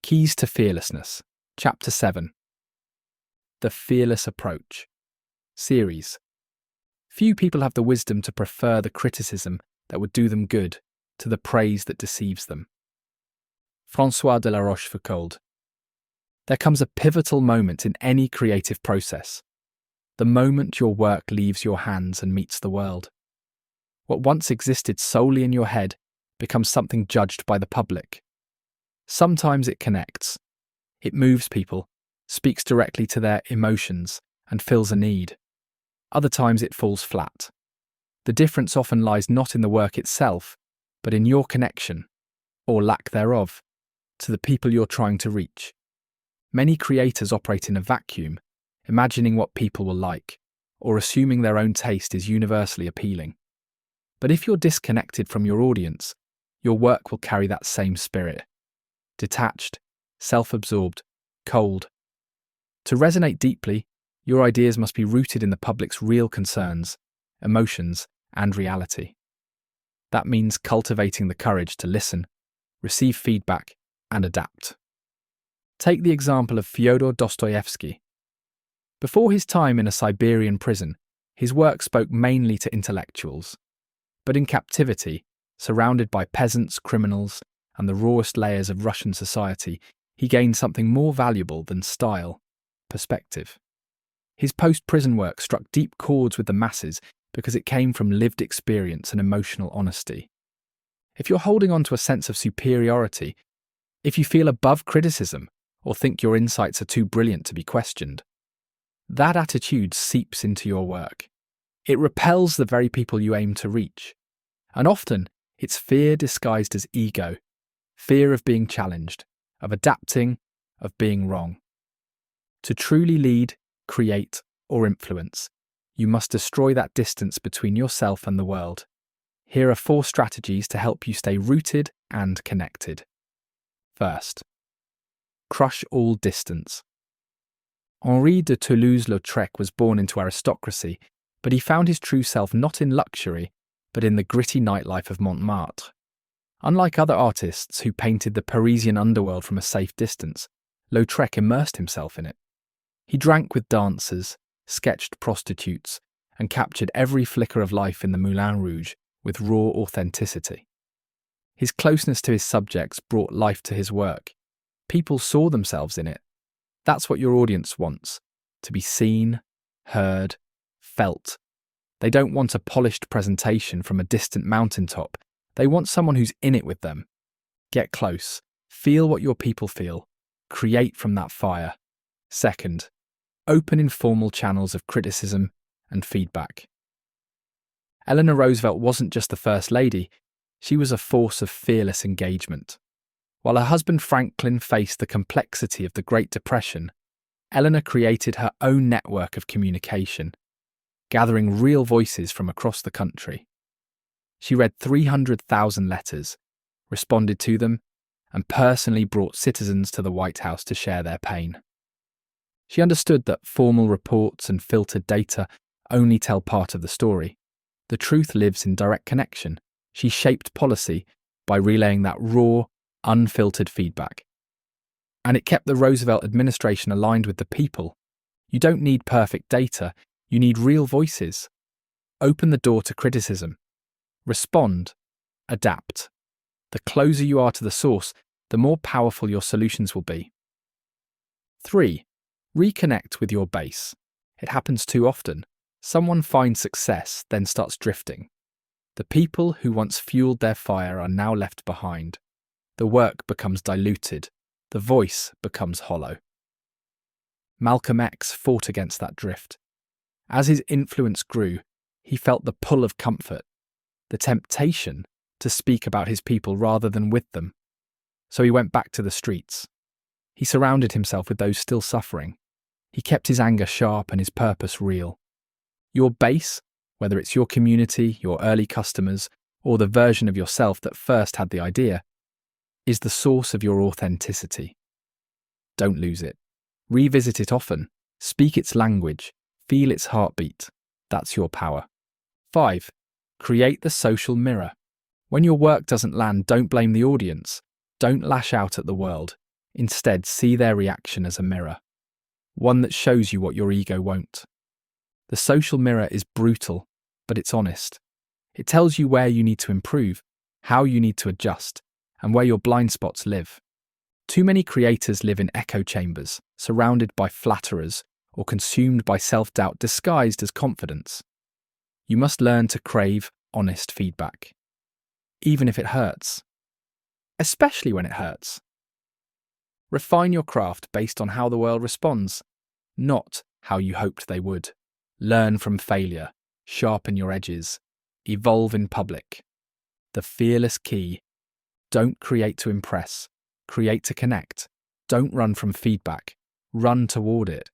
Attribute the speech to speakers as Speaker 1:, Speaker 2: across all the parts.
Speaker 1: Keys to Fearlessness, Chapter 7. The Fearless Approach. Series. Few people have the wisdom to prefer the criticism that would do them good to the praise that deceives them. François de la Rochefoucauld. There comes a pivotal moment in any creative process. The moment your work leaves your hands and meets the world. What once existed solely in your head becomes something judged by the public. Sometimes it connects. It moves people, speaks directly to their emotions, and fills a need. Other times it falls flat. The difference often lies not in the work itself, but in your connection, or lack thereof, to the people you're trying to reach. Many creators operate in a vacuum, imagining what people will like, or assuming their own taste is universally appealing. But if you're disconnected from your audience, your work will carry that same spirit. Detached, self-absorbed, cold. To resonate deeply, your ideas must be rooted in the public's real concerns, emotions, and reality. That means cultivating the courage to listen, receive feedback, and adapt. Take the example of Fyodor Dostoevsky. Before his time in a Siberian prison, his work spoke mainly to intellectuals. But in captivity, surrounded by peasants, criminals, and the rawest layers of Russian society, he gained something more valuable than style: perspective. His post-prison work struck deep chords with the masses because it came from lived experience and emotional honesty. If you're holding on to a sense of superiority, if you feel above criticism or think your insights are too brilliant to be questioned, that attitude seeps into your work. It repels the very people you aim to reach. And often, it's fear disguised as ego, fear of being challenged, of adapting, of being wrong. To truly lead, create, or influence, you must destroy that distance between yourself and the world. Here are 4 strategies to help you stay rooted and connected. First, crush all distance. Henri de Toulouse-Lautrec was born into aristocracy, but he found his true self not in luxury, but in the gritty nightlife of Montmartre. Unlike other artists who painted the Parisian underworld from a safe distance, Lautrec immersed himself in it. He drank with dancers, sketched prostitutes, and captured every flicker of life in the Moulin Rouge with raw authenticity. His closeness to his subjects brought life to his work. People saw themselves in it. That's what your audience wants: to be seen, heard, felt. They don't want a polished presentation from a distant mountaintop. They want someone who's in it with them. Get close. Feel what your people feel. Create from that fire. Second, open informal channels of criticism and feedback. Eleanor Roosevelt wasn't just the First Lady, she was a force of fearless engagement. While her husband Franklin faced the complexity of the Great Depression, Eleanor created her own network of communication, gathering real voices from across the country. She read 300,000 letters, responded to them, and personally brought citizens to the White House to share their pain. She understood that formal reports and filtered data only tell part of the story. The truth lives in direct connection. She shaped policy by relaying that raw, unfiltered feedback. And it kept the Roosevelt administration aligned with the people. You don't need perfect data, you need real voices. Open the door to criticism. Respond. Adapt. The closer you are to the source, the more powerful your solutions will be. 3. Reconnect with your base. It happens too often. Someone finds success, then starts drifting. The people who once fueled their fire are now left behind. The work becomes diluted. The voice becomes hollow. Malcolm X fought against that drift. As his influence grew, he felt the pull of comfort, the temptation to speak about his people rather than with them. So he went back to the streets. He surrounded himself with those still suffering. He kept his anger sharp and his purpose real. Your base, whether it's your community, your early customers, or the version of yourself that first had the idea, is the source of your authenticity. Don't lose it. Revisit it often. Speak its language. Feel its heartbeat. That's your power. 5. Create the social mirror. When your work doesn't land, don't blame the audience. Don't lash out at the world. Instead, see their reaction as a mirror, one that shows you what your ego won't. The social mirror is brutal, but it's honest. It tells you where you need to improve, how you need to adjust, and where your blind spots live. Too many creators live in echo chambers, surrounded by flatterers or consumed by self-doubt disguised as confidence. You must learn to crave honest feedback, even if it hurts, especially when it hurts. Refine your craft based on how the world responds, not how you hoped they would. Learn from failure, sharpen your edges, evolve in public. The fearless key: don't create to impress, create to connect. Don't run from feedback, run toward it.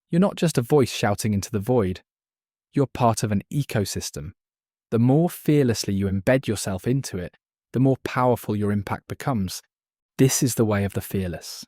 Speaker 1: You're not just a voice shouting into the void, you're part of an ecosystem. The more fearlessly you embed yourself into it, the more powerful your impact becomes. This is the way of the fearless.